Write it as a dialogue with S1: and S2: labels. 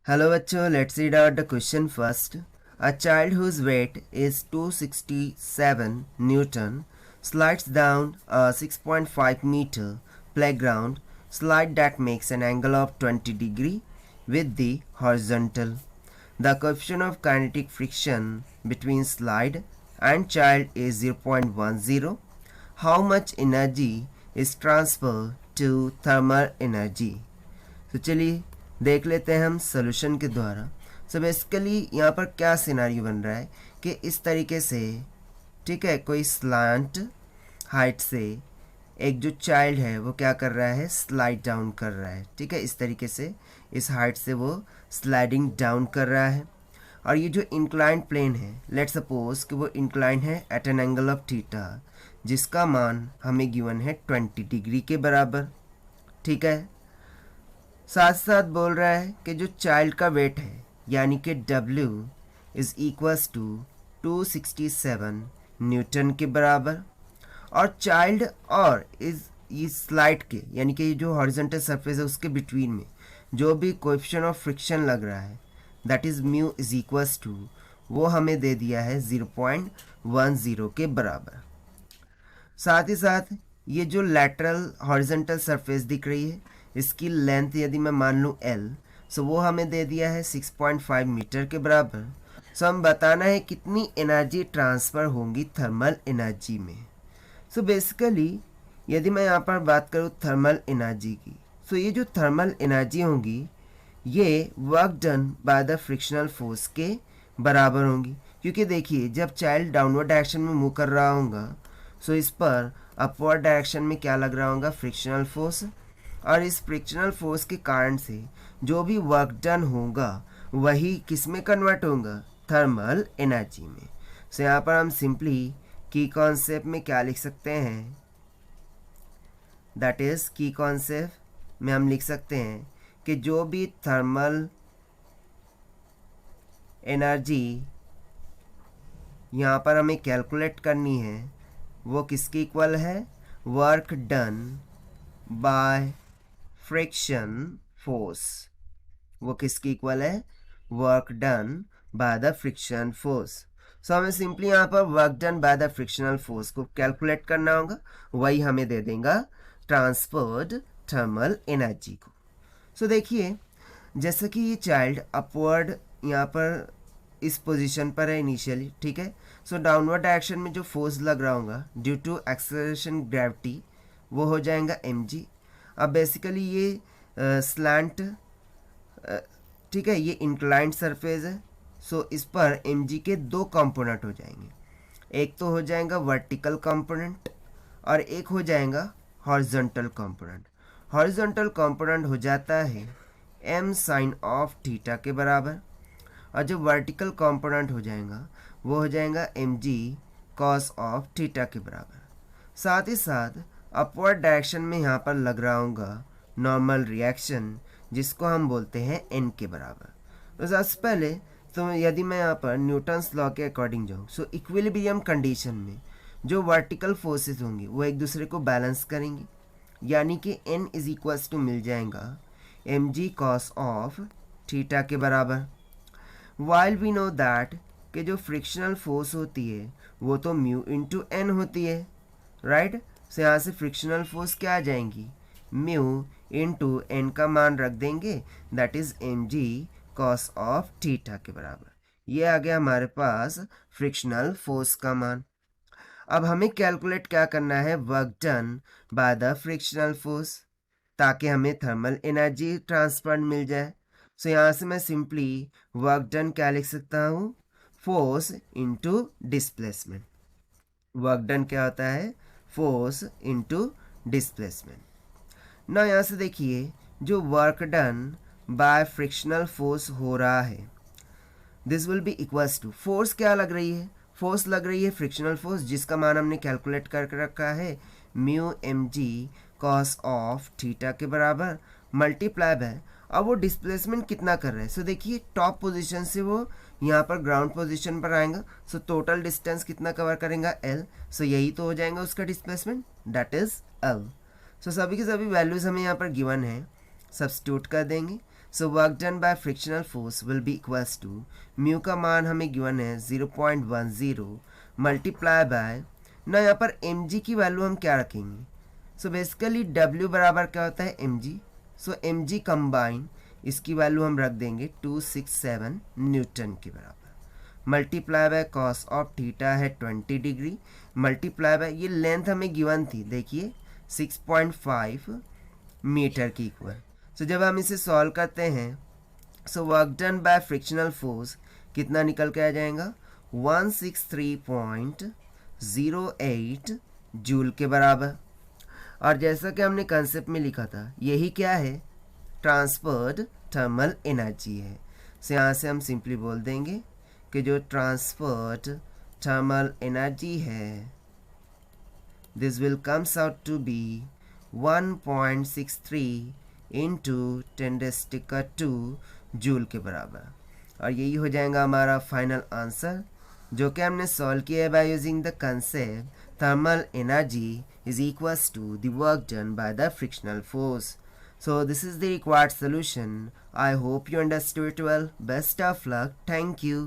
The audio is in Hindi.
S1: Hello bachcho, let's read out the question first. A child whose weight is 267 Newton slides down a 6.5 meter playground slide that makes an angle of 20 degree with the horizontal. The coefficient of kinetic friction between slide and child is 0.10. How much energy is transferred to thermal energy? तो चलिए देख लेते हैं हम सोल्यूशन के द्वारा। सो बेसिकली यहाँ पर क्या सिनारियो बन रहा है कि इस तरीके से, ठीक है, कोई स्लांट हाइट से एक जो चाइल्ड है वो क्या कर रहा है, स्लाइड डाउन कर रहा है। ठीक है, इस तरीके से इस हाइट से वो स्लाइडिंग डाउन कर रहा है। और ये जो इंक्लाइंड प्लेन है, लेट सपोज कि वो इंक्लाइंड है at an angle of theta, जिसका मान हमें गिवन है 20 डिग्री के बराबर। ठीक है, साथ साथ बोल रहा है कि जो चाइल्ड का वेट है यानी कि W is equals to 267 newton के बराबर, और चाइल्ड और इस स्लाइड के यानी कि जो हॉरिजॉन्टल सरफेस है उसके बिटवीन में जो भी कोएफिशिएंट ऑफ फ्रिक्शन लग रहा है that is mu is equals to, वो हमें दे दिया है 0.10 के बराबर। साथ ही साथ ये जो लैटरल हॉरिजॉन्टल सरफेस दिख रही है इसकी लेंथ यदि मैं मान लूँ L, सो वो हमें दे दिया है 6.5 मीटर के बराबर। सो हम बताना है कितनी एनर्जी ट्रांसफ़र होंगी थर्मल एनर्जी में। सो बेसिकली यदि मैं यहाँ पर बात करूँ थर्मल एनर्जी की, सो ये जो थर्मल एनर्जी होंगी ये work done by the frictional force के बराबर होंगी, क्योंकि देखिए जब चाइल्ड डाउनवर्ड डायरेक्शन में मूव कर रहा होगा सो इस पर अपवर्ड डायरेक्शन में क्या लग रहा होगा, फ्रिक्शनल फोर्स। और इस फ्रिक्शनल फोर्स के कारण से जो भी वर्क डन होगा वही किस में कन्वर्ट होगा, थर्मल एनर्जी में। सो यहाँ पर हम सिंपली की कॉन्सेप्ट में क्या लिख सकते हैं, दैट इज की कॉन्सेप्ट में हम लिख सकते हैं कि जो भी थर्मल एनर्जी यहाँ पर हमें कैलकुलेट करनी है वो किसके इक्वल है, work done by friction force. वो किसकी इक्वल है, work done by the friction force. So हमें सिंपली यहाँ पर work done by the frictional force को कैलकुलेट करना होगा, वही हमें दे देगा ट्रांसफर्ड थर्मल एनर्जी को। सो देखिए जैसे कि ये चाइल्ड अपवर्ड यहाँ पर इस पोजीशन पर है इनिशियली, ठीक है। सो डाउनवर्ड डायरेक्शन में जो फोर्स लग रहा होगा ड्यू टू एक्सेलरेशन ग्रेविटी वो हो जाएगा mg। अब बेसिकली ये स्लैंट, ठीक है, ये इंक्लाइंड सरफेस है। सो इस पर mg के दो कंपोनेंट हो जाएंगे, एक तो हो जाएगा वर्टिकल कंपोनेंट और एक हो जाएगा हॉरिजॉन्टल कंपोनेंट। हॉरिजॉन्टल कंपोनेंट हो जाता है m साइन ऑफ थीटा के बराबर, और जो वर्टिकल कंपोनेंट हो जाएगा वो हो जाएगा mg कॉस ऑफ थीटा के बराबर। साथ ही साथ अपवर्ड डायरेक्शन में यहाँ पर लग रहा होगा नॉर्मल रिएक्शन जिसको हम बोलते हैं n के बराबर। तो सबसे पहले तो यदि मैं यहाँ पर न्यूटन्स लॉ के अकॉर्डिंग जाऊँ, सो इक्विलिब्रियम कंडीशन में जो वर्टिकल फोर्सेस होंगी वो एक दूसरे को बैलेंस करेंगी, यानी कि n इज इक्वल्स टू मिल जाएगा mg कॉस ऑफ थीटा के बराबर। वाइल वी नो दैट कि जो फ्रिक्शनल फोर्स होती है वो तो म्यू इंटू एन होती है, राइट। सो यहाँ से फ्रिक्शनल फोर्स क्या आ जाएंगी, म्यू इंटू एन का मान रख देंगे that is mg cos of theta के बराबर। ये आ गया हमारे पास फ्रिक्शनल फोर्स का मान। अब हमें कैलकुलेट क्या करना है, work done by the frictional force, ताकि हमें थर्मल एनर्जी ट्रांसफर मिल जाए। सो यहाँ से मैं सिंपली वर्क डन क्या लिख सकता हूँ, force into displacement. Work done क्या होता है, फोर्स इंटू डिस्प्लेसमेंट। ना यहाँ से देखिए जो work done by frictional force हो रहा है this will be equals to, force क्या लग रही है, फोर्स लग रही है फ्रिक्शनल फोर्स जिसका मान हमने कैलकुलेट करके रखा है mu mg cos of theta के बराबर मल्टीप्लाई बाय, अब वो डिस्प्लेसमेंट कितना कर रहा है। सो देखिए टॉप पोजीशन से वो यहाँ पर ग्राउंड पोजीशन पर आएगा, सो टोटल डिस्टेंस कितना कवर करेगा L। सो यही तो हो जाएगा उसका डिस्प्लेसमेंट, दैट इज L। सो सभी की सभी वैल्यूज हमें यहाँ पर गिवन है, सब्स्टिट्यूट कर देंगे। So work done by frictional force will be equals to mu का मान हमें गिवन है 0.10 मल्टीप्लाई बाय ना यहाँ पर एम जी की वैल्यू हम क्या रखेंगे. सो बेसिकली डब्ल्यू बराबर क्या होता है एम जी. सो एम जी कंबाइन इसकी वैल्यू हम रख देंगे 267 न्यूटन के बराबर multiply by cos of theta है 20 डिग्री मल्टीप्लाई बाय ये लेंथ हमें गिवन थी देखिए 6.5 मीटर की इक्वल. सो जब हम इसे सॉल्व करते हैं सो work done by frictional force कितना निकल के आ जाएगा 163.08 जूल के बराबर. और जैसा कि हमने कंसेप्ट में लिखा था यही क्या है ट्रांसफर्ड थर्मल एनर्जी है. सो यहाँ से हम सिंपली बोल देंगे कि जो ट्रांसफर्ड थर्मल एनर्जी है this will comes out to be 1.63 into 10⁻² joule के बराबर. और यही हो जाएगा हमारा फाइनल आंसर जो कि हमने सॉल्व किया है by using the concept thermal energy is equals to the work done by the frictional force. So this is the required solution. I hope you understood it well. Best of luck. Thank you.